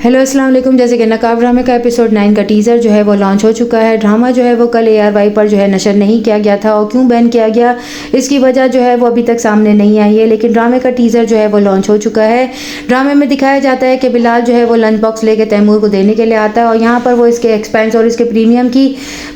Hello अस्सलाम वालेकुम। जैसे कि नकाब ड्रामे का एपिसोड 9 का टीज़र जो है वो लॉन्च हो चुका है। ड्रामा जो है वो कल ARY पर जो है नशर नहीं किया गया था और क्यों बैन किया गया इसकी वजह जो है वो अभी तक सामने नहीं आई है, लेकिन ड्रामे का टीज़र जो है वो लॉन्च हो चुका है। ड्रामे में दिखाया जाता है कि बिलाल जो है वो लंच बॉक्स लेके तैमूर को देने के लिए आता है और यहाँ पर वो इसके एक्सपेंस और इसके प्रीमियम की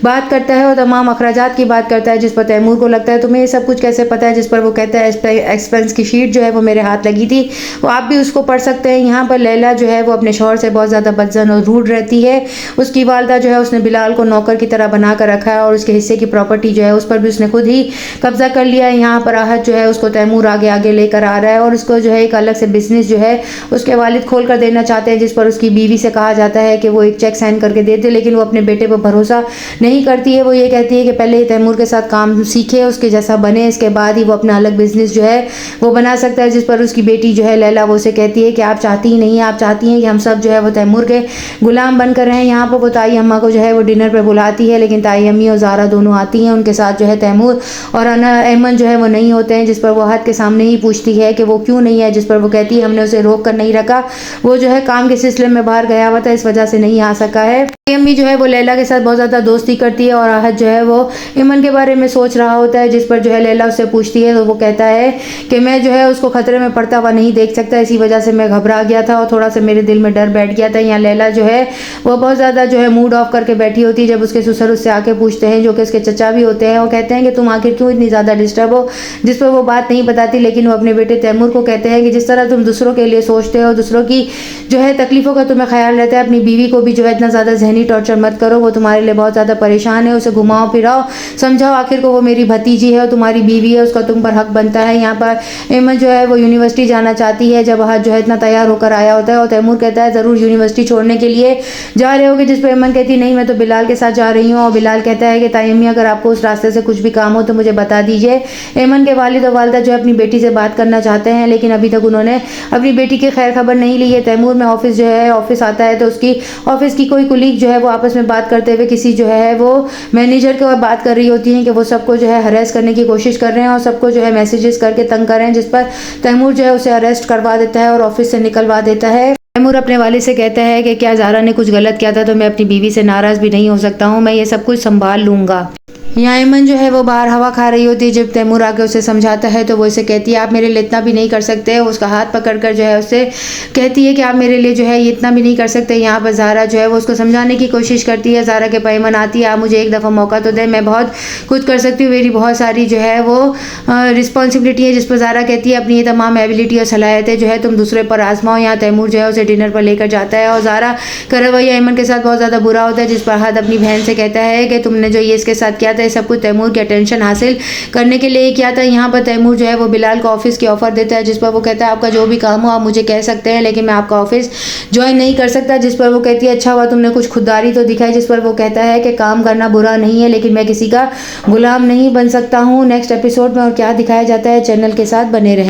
बात करता है और तमाम अखराजात की बात करता है, जिस पर तैमूर को लगता है तुम्हें ये सब कुछ कैसे पता है, जिस पर वो कहता है एक्सपेंस की शीट जो है वो मेरे हाथ लगी थी, वो आप भी उसको पढ़ सकते हैं। यहाँ पर लैला जो है वो अपने शौहर से बहुत ज़्यादा बदजन और रूड रहती है। उसकी वालदा जो है उसने बिलाल को नौकर की तरह बना कर रखा है और उसके हिस्से की प्रॉपर्टी जो है उस पर भी उसने खुद ही कब्जा कर लिया है। यहाँ पर आहत जो है उसको तैमूर आगे आगे लेकर आ रहा है और उसको जो है एक अलग से बिजनेस जो है उसके वालिद खोल कर देना चाहते हैं, जिस पर उसकी बीवी से कहा जाता है कि वो एक चेक साइन करके दे दे, लेकिन वो अपने बेटे पर भरोसा नहीं करती है। वो ये कहती है कि पहले तैमूर के साथ काम सीखे, उसके जैसा बने, इसके बाद ही वो अपना अलग बिजनेस जो है वो बना सकता है। जिस पर उसकी बेटी जो है लैला वो उसे कहती है कि आप चाहती ही नहीं, आप चाहती हैं कि हम सब जो है वो तैमूर के गुलाम बनकर रहें। यहाँ पर वो ताई अम्मा को जो है वो डिनर पर बुलाती है, लेकिन ताई अम्मी और ज़ारा दोनों आती हैं, उनके साथ जो है तैमूर और अमन जो है वो नहीं होते हैं, जिस पर वो हद के सामने ही पूछती है कि वो क्यों नहीं है, जिस पर वो कहती है हमने उसे रोक कर नहीं रखा, वो जो है काम के सिलसिले में बाहर गया हुआ था, इस वजह से नहीं आ सका है। अम्मी जो है वो लैला के साथ बहुत ज़्यादा दोस्ती करती है और आहत जो है वो इमन के बारे में सोच रहा होता है, जिस पर जो है लैला उससे पूछती है तो वो कहता है कि मैं जो है उसको खतरे में पड़ता हुआ नहीं देख सकता, इसी वजह से मैं घबरा गया था और थोड़ा सा मेरे दिल में डर बैठ गया था। यहाँ लैला जो है वो बहुत ज़्यादा जो है मूड ऑफ करके बैठी होती है। जब उसके ससुर उससे आके पूछते हैं, जो कि उसके चचा भी होते हैं, वो कहते हैं कि तुम आखिर क्यों इतनी ज़्यादा डिस्टर्ब हो, जिस पर वो बात नहीं बताती, लेकिन वो अपने बेटे तैमूर को कहते हैं कि जिस तरह तुम दूसरों के लिए सोचते हो, दूसरों की जो है तकलीफ़ों का तुम्हें ख्याल रहता है, अपनी बीवी को भी जो है इतना ज़्यादा जहनी टॉर्चर मत करो, वो तुम्हारे लिए बहुत ज़्यादा परेशान है, उसे घुमाओ फिराओ, समझाओ, आखिर को वो मेरी भतीजी है और तुम्हारी बीवी है, उसका तुम पर हक बनता है। यहाँ पर एमन जो है वो यूनिवर्सिटी जाना चाहती है। जब वह जो है इतना तैयार होकर आया होता है और तैमूर कहता है ज़रूर यूनिवर्सिटी छोड़ने के लिए जा रहे होगे, जिस पर एमन कहती नहीं मैं तो बिलाल के साथ जा रही हूँ, और बिलाल कहता है कि ताई अम्मी अगर आपको उस रास्ते से कुछ भी काम हो तो मुझे बता दीजिए। एमन के वालिद और वालदा जो है अपनी बेटी से बात करना चाहते हैं, लेकिन अभी तक उन्होंने अपनी बेटी की खैर खबर नहीं ली है। तैमूर में ऑफिस जो है ऑफिस आता है तो उसकी ऑफिस की कोई कुलीग जो है वो आपस में बात करते हुए किसी जो है वो मैनेजर के बात कर रही होती हैं कि वो सबको जो है हरेस करने की कोशिश कर रहे हैं और सबको जो है मैसेजेस करके तंग कर रहे हैं, जिस पर तैमूर जो है उसे अरेस्ट करवा देता है और ऑफिस से निकलवा देता है। तैमूर अपने वालिद से कहता है कि क्या ज़ारा ने कुछ गलत किया था तो मैं अपनी बीवी से नाराज़ भी नहीं हो सकता हूँ, मैं ये सब कुछ संभाल लूँगा। यहाँ एमन जो है वो बाहर हवा खा रही होती है। जब तैमूर आके उसे समझाता है तो वो इसे कहती है आप मेरे लिए इतना भी नहीं कर सकते, उसका हाथ पकड़कर जो है उससे कहती है कि आप मेरे लिए जो है ये इतना भी नहीं कर सकते। यहाँ पर ज़ारा जो है वो उसको समझाने की कोशिश करती है। ज़ारा के पैमन आती है आप मुझे एक दफ़ा मौका तो दें, मैं बहुत कुछ कर सकती हूँ, मेरी बहुत सारी जो है वो रिस्पॉन्सिबिलिटी है, जिस पर ज़ारा कहती है अपनी ये तमाम एबिलिटी और सलाहियतें जो है तुम दूसरे पर आजमाओ। यहाँ तैमूर जो है उसे डिनर पर लेकर जाता है और ज़ारा का रवैया एमन के साथ बहुत ज़्यादा बुरा होता है, जिस पर हद अपनी बहन से कहता है कि तुमने जो ये इसके साथ किया था सब कुछ तैमूर की अटेंशन हासिल करने के लिए किया था। यहाँ पर तैमूर जो है वो बिलाल को ऑफिस की ऑफर देता है, जिस पर वो कहता है आपका जो भी काम हो आप मुझे कह सकते हैं, लेकिन मैं आपका ऑफिस ज्वाइन नहीं कर सकता। जिस पर वो कहती है अच्छा हुआ तुमने कुछ खुददारी तो दिखाई, जिस पर वो कहता है कि काम करना बुरा नहीं है, लेकिन मैं किसी का गुलाम नहीं बन सकता हूँ। नेक्स्ट एपिसोड में और क्या दिखाया जाता है चैनल के साथ बने रहें।